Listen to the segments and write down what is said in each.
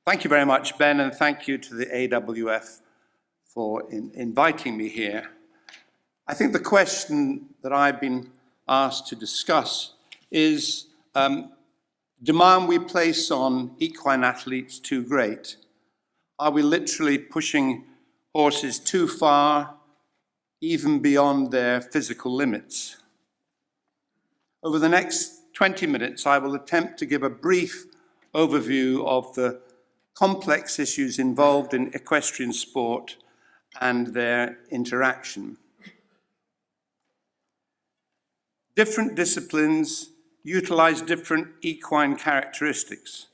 Thank you very much, Ben, and thank you to the AWF for inviting me here. I think the question that I've been asked to discuss is demand we place on equine athletes too great? Are we literally pushing horses too far, even beyond their physical limits? Over the next 20 minutes, I will attempt to give a brief overview of the complex issues involved in equestrian sport and their interaction. Different disciplines utilize different equine characteristics,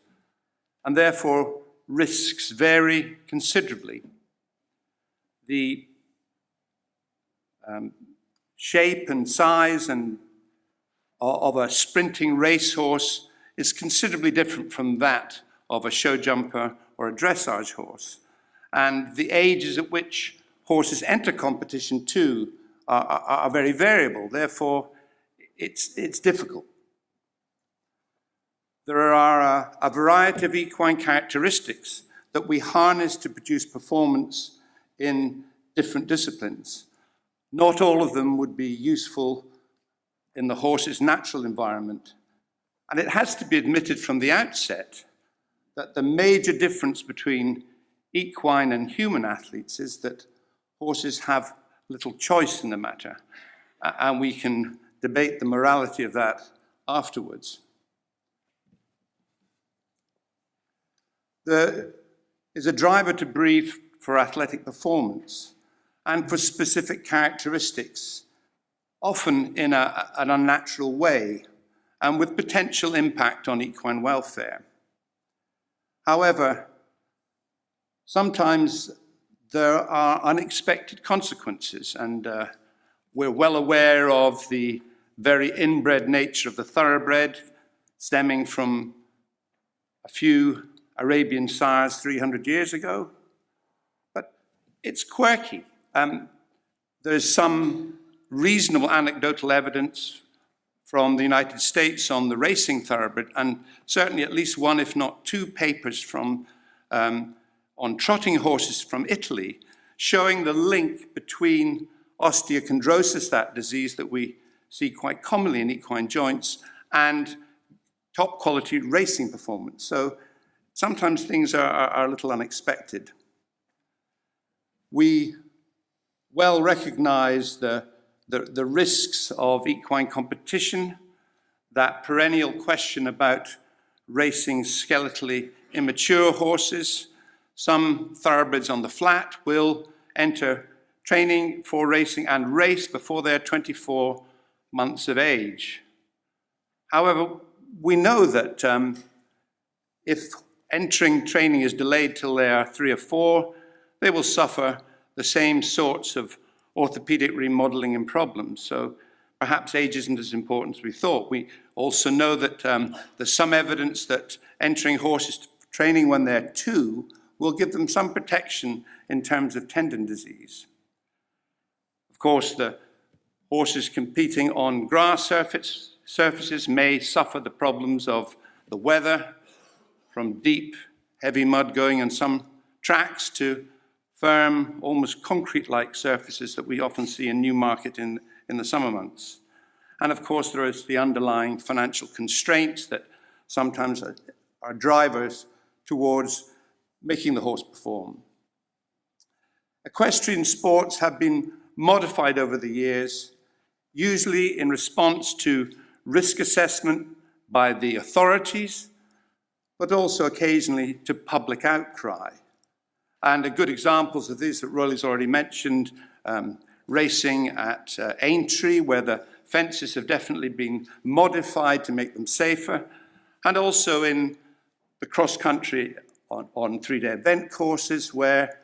and therefore risks vary considerably. The shape and size of a sprinting racehorse is considerably different from that of a show jumper or a dressage horse. And the ages at which horses enter competition too are very variable. Therefore, it's difficult. There are a variety of equine characteristics that we harness to produce performance in different disciplines. Not all of them would be useful in the horse's natural environment. And it has to be admitted from the outset that the major difference between equine and human athletes is that horses have little choice in the matter, and we can debate the morality of that afterwards. There is a driver to breed for athletic performance and for specific characteristics, often in an unnatural way, and with potential impact on equine welfare. However, sometimes there are unexpected consequences, and we're well aware of the very inbred nature of the thoroughbred, stemming from a few Arabian sires 300 years ago. But it's quirky. There's some reasonable anecdotal evidence from the United States on the racing thoroughbred, and certainly at least one, if not two, papers from on trotting horses from Italy, showing the link between osteochondrosis, that disease that we see quite commonly in equine joints, and top quality racing performance. So sometimes things are a little unexpected. We well recognize the risks of equine competition, that perennial question about racing skeletally immature horses. Some thoroughbreds on the flat will enter training for racing and race before they're 24 months of age. However, we know that if entering training is delayed till they are 3 or 4, they will suffer the same sorts of orthopedic remodeling and problems. So perhaps age isn't as important as we thought. We also know that there's some evidence that entering horses training when they're 2 will give them some protection in terms of tendon disease. Of course, the horses competing on grass surfaces may suffer the problems of the weather, from deep, heavy mud going on some tracks to firm, almost concrete-like surfaces that we often see in Newmarket in the summer months. And of course, there is the underlying financial constraints that sometimes are drivers towards making the horse perform. Equestrian sports have been modified over the years, usually in response to risk assessment by the authorities, but also occasionally to public outcry. And good examples of these that Rolly's already mentioned, racing at Aintree, where the fences have definitely been modified to make them safer, and also in the cross-country on 3-day event courses, where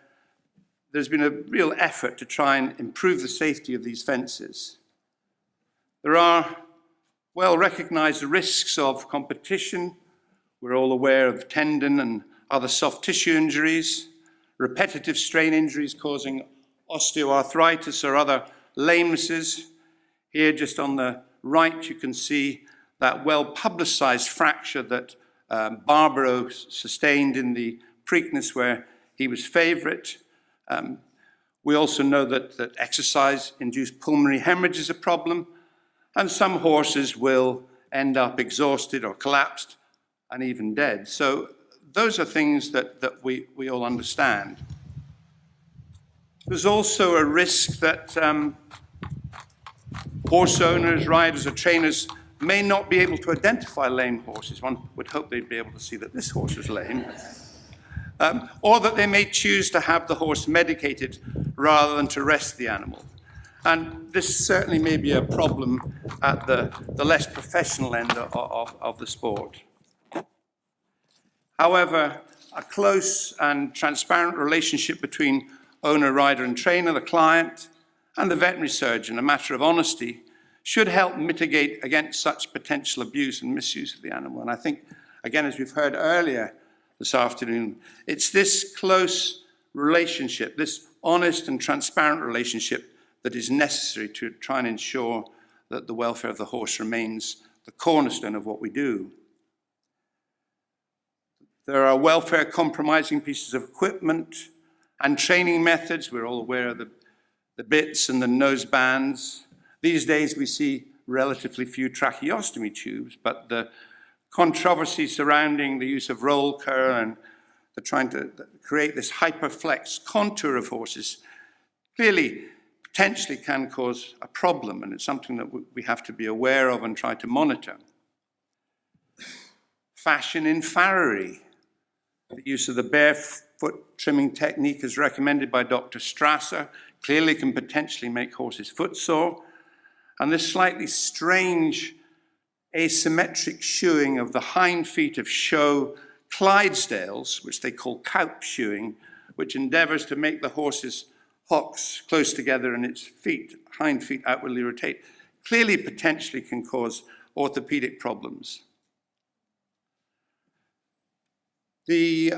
there's been a real effort to try and improve the safety of these fences. There are well-recognized risks of competition. We're all aware of tendon and other soft tissue injuries, repetitive strain injuries causing osteoarthritis or other lamenesses. Here, just on the right, you can see that well-publicized fracture that Barbaro sustained in the Preakness, where he was favourite. We also know that exercise-induced pulmonary hemorrhage is a problem, and some horses will end up exhausted or collapsed and even dead. So those are things that we all understand. There's also a risk that horse owners, riders, or trainers may not be able to identify lame horses. One would hope they'd be able to see that this horse is lame. Or that they may choose to have the horse medicated rather than to rest the animal. And this certainly may be a problem at the less professional end of the sport. However, a close and transparent relationship between owner, rider, and trainer, the client, and the veterinary surgeon, a matter of honesty, should help mitigate against such potential abuse and misuse of the animal. And I think, again, as we've heard earlier this afternoon, it's this close relationship, this honest and transparent relationship, that is necessary to try and ensure that the welfare of the horse remains the cornerstone of what we do. There are welfare compromising pieces of equipment and training methods. We're all aware of the bits and the nose bands. These days we see relatively few tracheostomy tubes, but the controversy surrounding the use of roll cur and the trying to create this hyperflex contour of horses clearly potentially can cause a problem, and it's something that we have to be aware of and try to monitor. Fashion in farriery. The use of the barefoot trimming technique as recommended by Dr. Strasser clearly can potentially make horses footsore, and this slightly strange asymmetric shoeing of the hind feet of show Clydesdales, which they call cowp shoeing, which endeavours to make the horse's hocks close together and its hind feet outwardly rotate, clearly potentially can cause orthopedic problems. The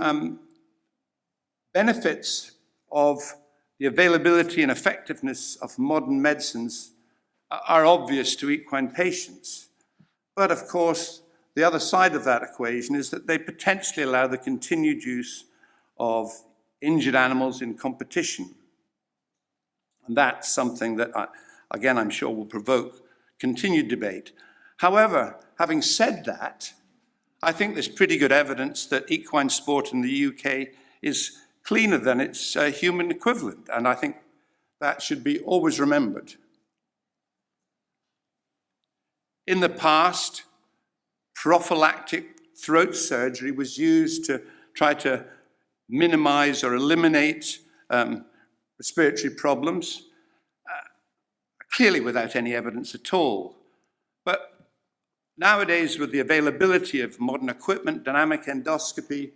benefits of the availability and effectiveness of modern medicines are obvious to equine patients. But of course, the other side of that equation is that they potentially allow the continued use of injured animals in competition. And that's something that, again, I'm sure will provoke continued debate. However, having said that, I think there's pretty good evidence that equine sport in the UK is cleaner than its human equivalent, and I think that should be always remembered. In the past, prophylactic throat surgery was used to try to minimize or eliminate respiratory problems, clearly without any evidence at all. But nowadays, with the availability of modern equipment, dynamic endoscopy,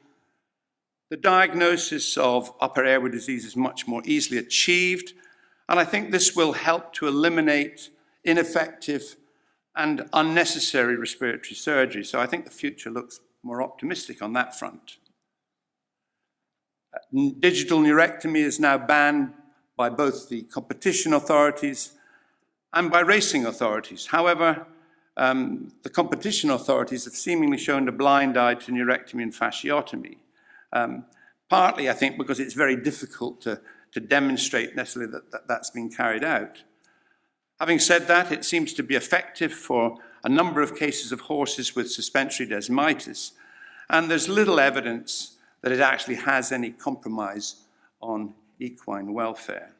the diagnosis of upper airway disease is much more easily achieved, and I think this will help to eliminate ineffective and unnecessary respiratory surgery. So I think the future looks more optimistic on that front. Digital neurectomy is now banned by both the competition authorities and by racing authorities. However, the competition authorities have seemingly shown a blind eye to neurectomy and fasciotomy. Partly, I think, because it's very difficult to demonstrate necessarily that that's been carried out. Having said that, it seems to be effective for a number of cases of horses with suspensory desmitis, and there's little evidence that it actually has any compromise on equine welfare.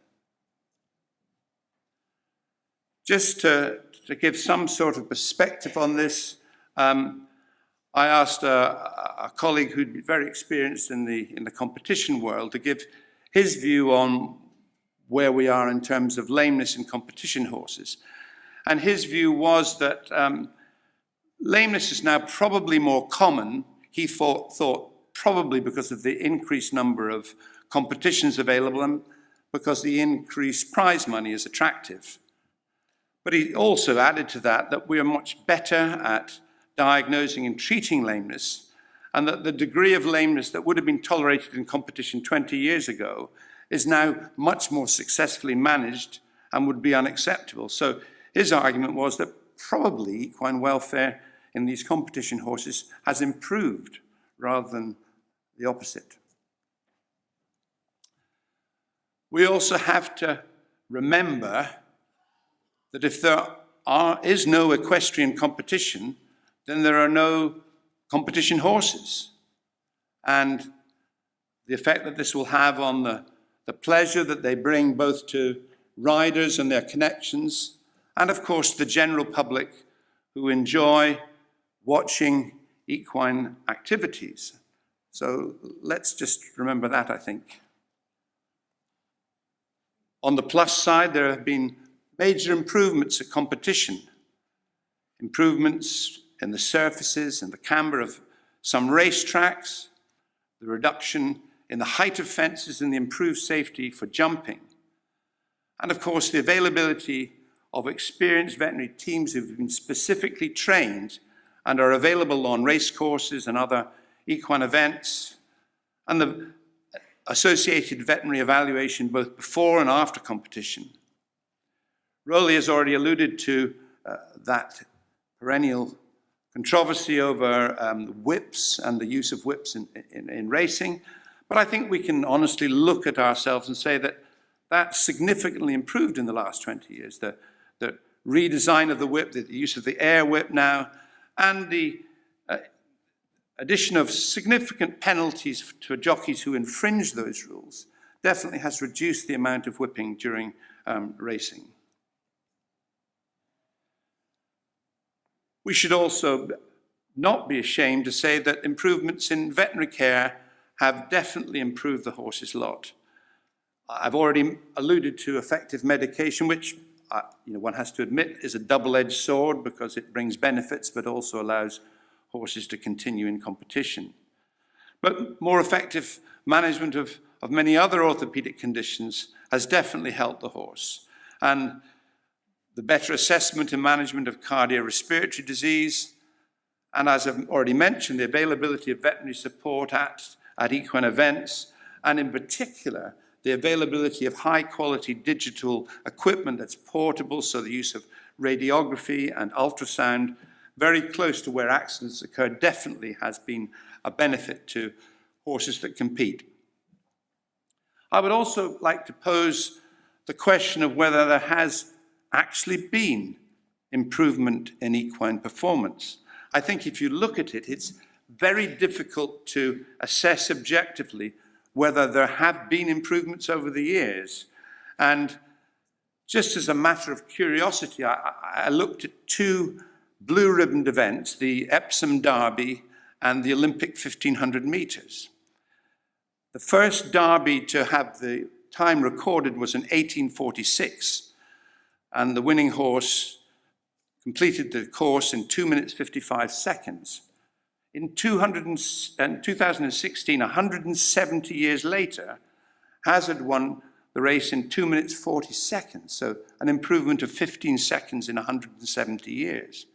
Just to give some sort of perspective on this, I asked a colleague who'd be very experienced in the competition world to give his view on where we are in terms of lameness in competition horses. And his view was that lameness is now probably more common, he thought probably because of the increased number of competitions available and because the increased prize money is attractive. But he also added to that we are much better at diagnosing and treating lameness, and that the degree of lameness that would have been tolerated in competition 20 years ago is now much more successfully managed and would be unacceptable. So his argument was that probably equine welfare in these competition horses has improved rather than the opposite. We also have to remember that if there is no equestrian competition, then there are no competition horses. And the effect that this will have on the pleasure that they bring both to riders and their connections, and of course the general public who enjoy watching equine activities. So let's just remember that, I think. On the plus side, there have been major improvements at competition. Improvements in the surfaces and the camber of some racetracks, the reduction in the height of fences and the improved safety for jumping. And of course, the availability of experienced veterinary teams who've been specifically trained and are available on race courses and other equine events, and the associated veterinary evaluation both before and after competition. Rowley has already alluded to that perennial controversy over whips and the use of whips in racing, but I think we can honestly look at ourselves and say that that's significantly improved in the last 20 years. The redesign of the whip, the use of the air whip now, and the addition of significant penalties to jockeys who infringe those rules definitely has reduced the amount of whipping during racing. We should also not be ashamed to say that improvements in veterinary care have definitely improved the horse's lot. I've already alluded to effective medication, which one has to admit is a double-edged sword because it brings benefits but also allows horses to continue in competition. But more effective management of many other orthopedic conditions has definitely helped the horse. And the better assessment and management of cardiorespiratory disease, and as I've already mentioned, the availability of veterinary support at equine events, and in particular, the availability of high-quality digital equipment that's portable, so the use of radiography and ultrasound very close to where accidents occur definitely has been a benefit to horses that compete. I would also like to pose the question of whether there has actually been improvement in equine performance. I think if you look at it, it's very difficult to assess objectively whether there have been improvements over the years. And just as a matter of curiosity, I looked at two blue-ribboned events, the Epsom Derby and the Olympic 1500 meters. The first Derby to have the time recorded was in 1846, and the winning horse completed the course in 2 minutes 55 seconds. In 2016, 170 years later, Hazard won the race in 2 minutes 40 seconds, so an improvement of 15 seconds in 170 years.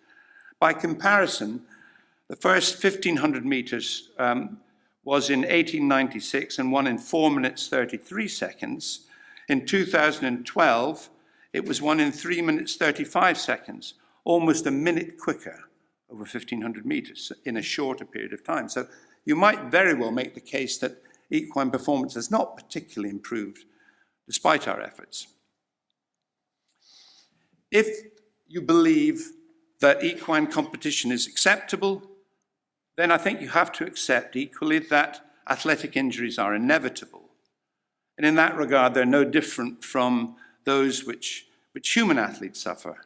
By comparison, the first 1500 meters was in 1896 and won in 4 minutes 33 seconds. In 2012, it was won in 3 minutes 35 seconds, almost a minute quicker over 1500 meters in a shorter period of time. So you might very well make the case that equine performance has not particularly improved despite our efforts. If you believe that equine competition is acceptable, then I think you have to accept equally that athletic injuries are inevitable. And in that regard, they're no different from those which human athletes suffer.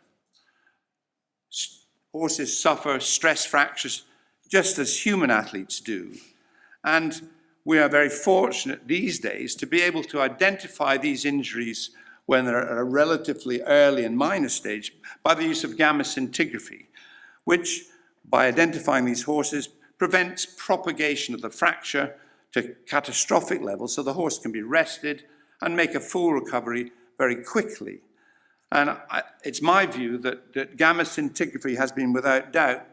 Horses suffer stress fractures just as human athletes do. And we are very fortunate these days to be able to identify these injuries when they're at a relatively early and minor stage by the use of gamma scintigraphy, which, by identifying these horses, prevents propagation of the fracture to catastrophic levels so the horse can be rested and make a full recovery very quickly. And it's my view that gamma scintigraphy has been, without doubt,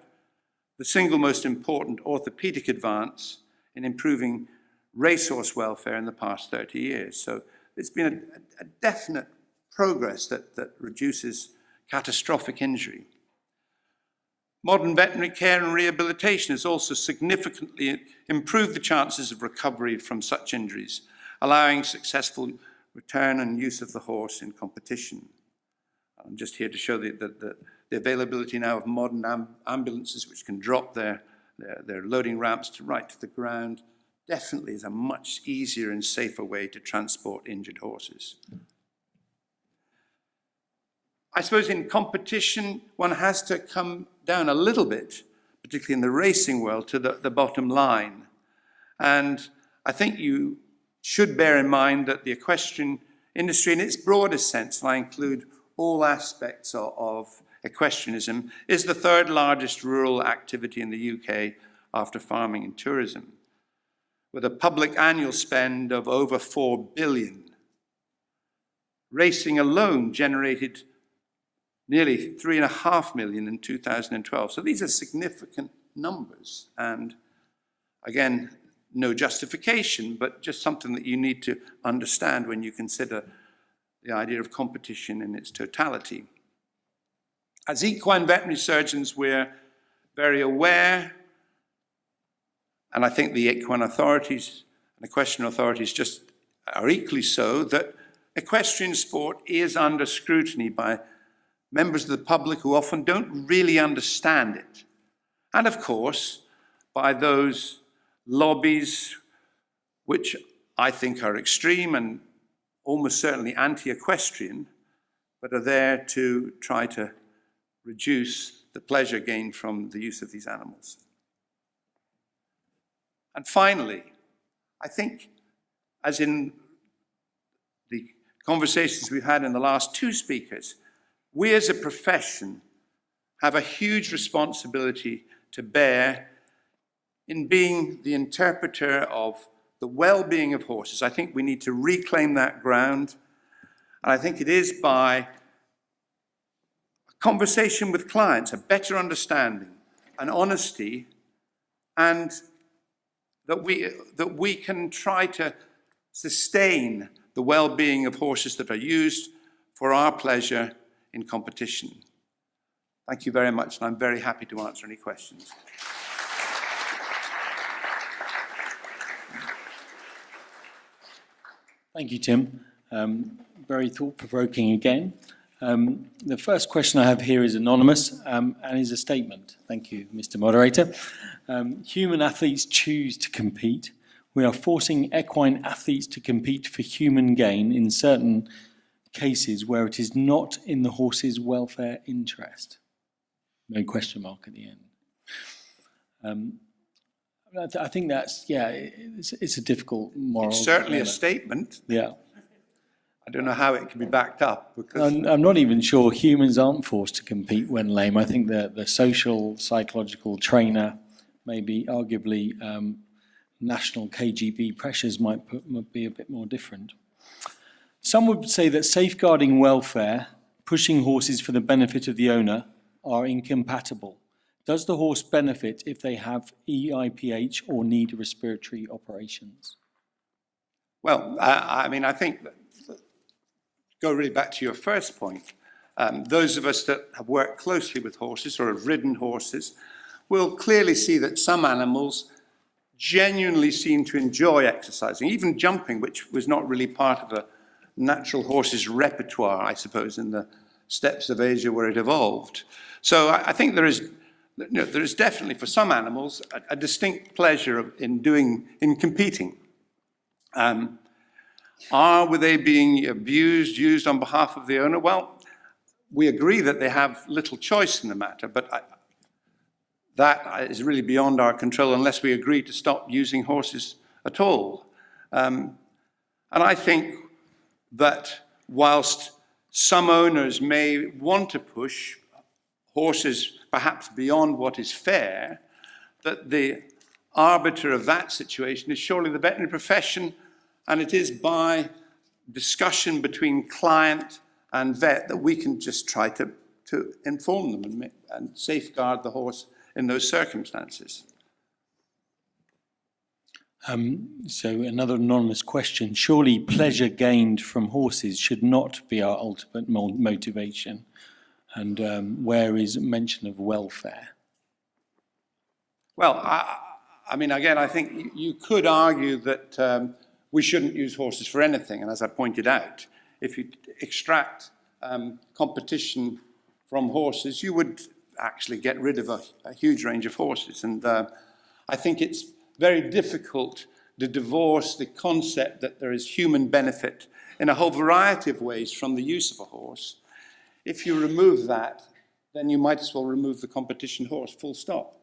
the single most important orthopedic advance in improving racehorse welfare in the past 30 years. So it's been a definite progress that reduces catastrophic injury. Modern veterinary care and rehabilitation has also significantly improved the chances of recovery from such injuries, allowing successful return and use of the horse in competition. I'm just here to show the availability now of modern ambulances which can drop their loading ramps right to the ground. Definitely is a much easier and safer way to transport injured horses. I suppose in competition, one has to come down a little bit, particularly in the racing world, to the bottom line. And I think you should bear in mind that the equestrian industry, in its broadest sense, and I include all aspects of equestrianism, is the third largest rural activity in the UK after farming and tourism, with a public annual spend of over 4 billion. Racing alone generated nearly 3.5 million in 2012. So these are significant numbers. And again, no justification, but just something that you need to understand when you consider the idea of competition in its totality. As equine veterinary surgeons, we're very aware, and I think the equine authorities and equestrian authorities just are equally so, that equestrian sport is under scrutiny by members of the public who often don't really understand it. And of course, by those lobbies which I think are extreme and almost certainly anti-equestrian, but are there to try to reduce the pleasure gained from the use of these animals. And finally, I think, as in the conversations we've had in the last two speakers, we as a profession have a huge responsibility to bear in being the interpreter of the well-being of horses. I think we need to reclaim that ground. And I think it is by a conversation with clients, a better understanding, an honesty, and that we can try to sustain the well-being of horses that are used for our pleasure in competition. Thank you very much, and I'm very happy to answer any questions. Thank you, Tim. Very thought-provoking again. The first question I have here is anonymous and is a statement. Thank you, Mr. Moderator. Human athletes choose to compete. We are forcing equine athletes to compete for human gain in certain cases where it is not in the horse's welfare interest. No question mark at the end. I think that's, it's a difficult moral. It's certainly a statement. Yeah. I don't know how it can be backed up. Because I'm not even sure humans aren't forced to compete when lame. I think the social, psychological trainer, maybe arguably national KGB pressures might be a bit more different. Some would say that safeguarding welfare, pushing horses for the benefit of the owner, are incompatible. Does the horse benefit if they have EIPH or need respiratory operations? Well, I think, go really back to your first point. Those of us that have worked closely with horses or have ridden horses will clearly see that some animals genuinely seem to enjoy exercising, even jumping, which was not really part of a natural horse's repertoire, I suppose, in the steppes of Asia where it evolved. So I think there is definitely for some animals a distinct pleasure in competing. Were they being abused, used on behalf of the owner? Well, we agree that they have little choice in the matter, but that is really beyond our control unless we agree to stop using horses at all. And I think that whilst some owners may want to push horses perhaps beyond what is fair, that the arbiter of that situation is surely the veterinary profession, and it is by discussion between client and vet that we can just try to inform them and safeguard the horse in those circumstances. So another anonymous question. Surely pleasure gained from horses should not be our ultimate motivation. And where is mention of welfare? Well, again, I think you could argue that we shouldn't use horses for anything. And as I pointed out, if you extract competition from horses, you would actually get rid of a huge range of horses. And I think it's very difficult to divorce the concept that there is human benefit in a whole variety of ways from the use of a horse. If you remove that, then you might as well remove the competition horse, full stop.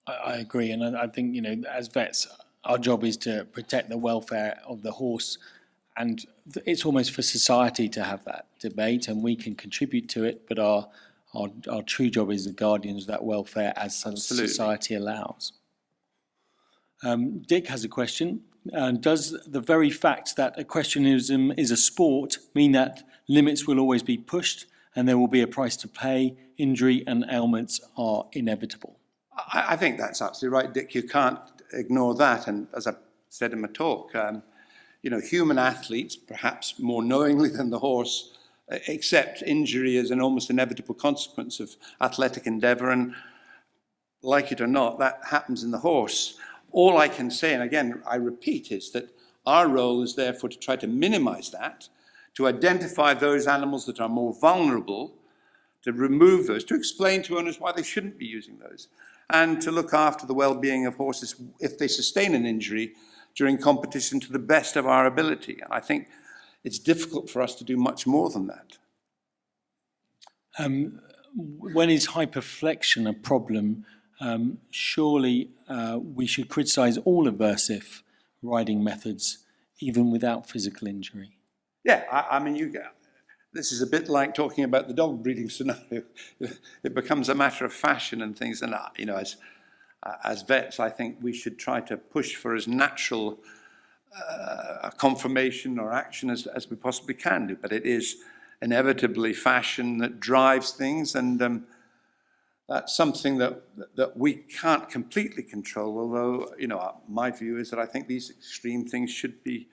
I agree, and I think, as vets, our job is to protect the welfare of the horse, and it's almost for society to have that debate, and we can contribute to it, but our true job is the guardians of that welfare as society allows. Dick has a question. Does the very fact that equestrianism is a sport mean that limits will always be pushed and there will be a price to pay, injury and ailments are inevitable? I think that's absolutely right, Dick. You can't ignore that. And as I said in my talk, human athletes, perhaps more knowingly than the horse, accept injury as an almost inevitable consequence of athletic endeavour. And like it or not, that happens in the horse. All I can say, and again, I repeat, is that our role is therefore to try to minimize that, to identify those animals that are more vulnerable, to remove those, to explain to owners why they shouldn't be using those, and to look after the well-being of horses if they sustain an injury during competition to the best of our ability. And I think it's difficult for us to do much more than that. When is hyperflexion a problem? Surely we should criticise all aversive riding methods, even without physical injury. Yeah, I mean, this is a bit like talking about the dog breeding scenario. It becomes a matter of fashion and things. And, as vets, I think we should try to push for as natural a conformation or action as we possibly can do. But it is inevitably fashion that drives things, and that's something that we can't completely control, although, my view is that I think these extreme things should be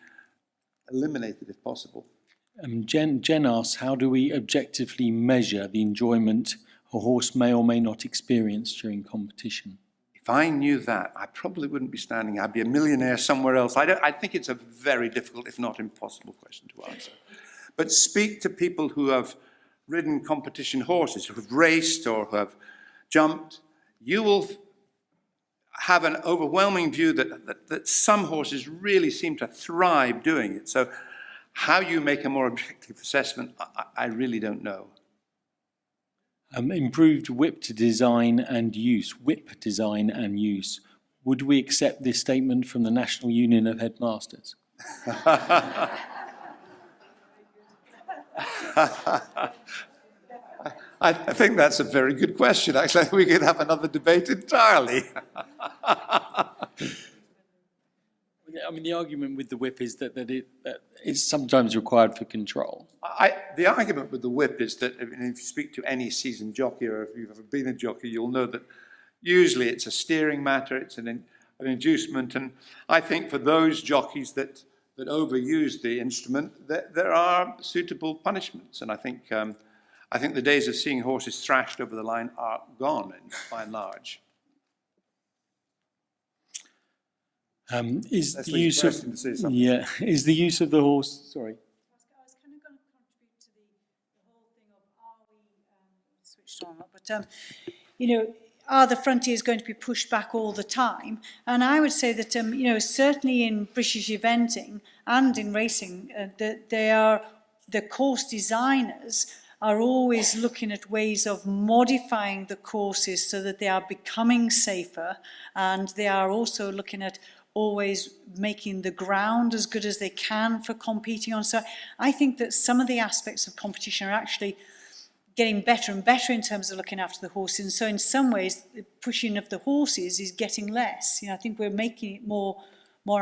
eliminated if possible. Jen asks, how do we objectively measure the enjoyment a horse may or may not experience during competition? If I knew that, I probably wouldn't be standing. I'd be a millionaire somewhere else. I think it's a very difficult, if not impossible, question to answer. But speak to people who have ridden competition horses, who have raced or who have jumped. You will have an overwhelming view that some horses really seem to thrive doing it. So how you make a more objective assessment, I really don't know. Improved whip design and use. Would we accept this statement from the National Union of Headmasters? I think that's a very good question. Actually, we could have another debate entirely. I mean, the argument with the whip is that it's sometimes required for control. The argument with the whip is that if you speak to any seasoned jockey, or if you've ever been a jockey, you'll know that usually it's a steering matter, it's an inducement. And I think for those jockeys that overuse the instrument, there are suitable punishments. And I think the days of seeing horses thrashed over the line are gone, by and large. Is the use of the horse? Sorry. I was kind of going to contribute to the whole thing of are we switched on, but are the frontiers going to be pushed back all the time? And I would say that certainly in British eventing and in racing, that the course designers are always looking at ways of modifying the courses so that they are becoming safer, and they are also looking at always making the ground as good as they can for competing on. So I think that some of the aspects of competition are actually getting better and better in terms of looking after the horses. And so in some ways, the pushing of the horses is getting less. I think we're making it more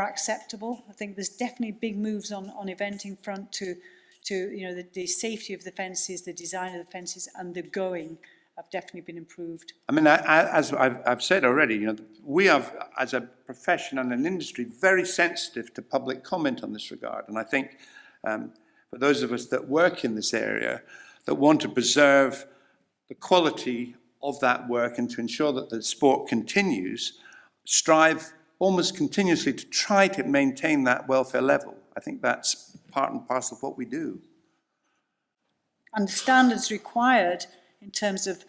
acceptable. I think there's definitely big moves on eventing front to the safety of the fences, the design of the fences, and the going have definitely been improved. I mean, as I've said already, we are, as a profession and an industry, very sensitive to public comment on this regard. And I think for those of us that work in this area, that want to preserve the quality of that work and to ensure that the sport continues, strive almost continuously to try to maintain that welfare level. I think that's part and parcel of what we do. And the standards required in terms of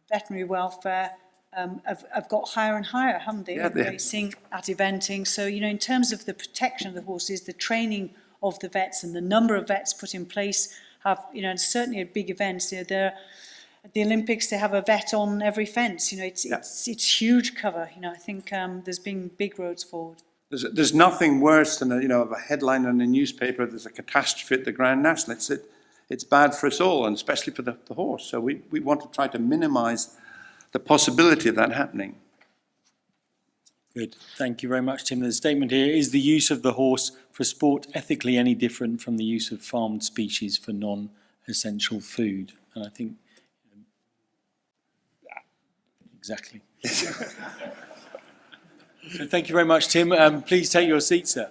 veterinary welfare have got higher and higher, haven't they? Yeah, At racing, at eventing. So, you know, in terms of the protection of the horses, the training of the vets and the number of vets put in place have, you know, and certainly at big events, you know, at the Olympics, they have a vet on every fence. You know, it's huge cover. You know, I think there's been big roads forward. There's nothing worse than a headline in a newspaper. There's a catastrophe at the Grand National. It's bad for us all, and especially for the horse. So we want to try to minimise the possibility of that happening. Good. Thank you very much, Tim. The statement here: is the use of the horse for sport ethically any different from the use of farmed species for non-essential food? And I think exactly. So thank you very much, Tim. Please take your seat, sir.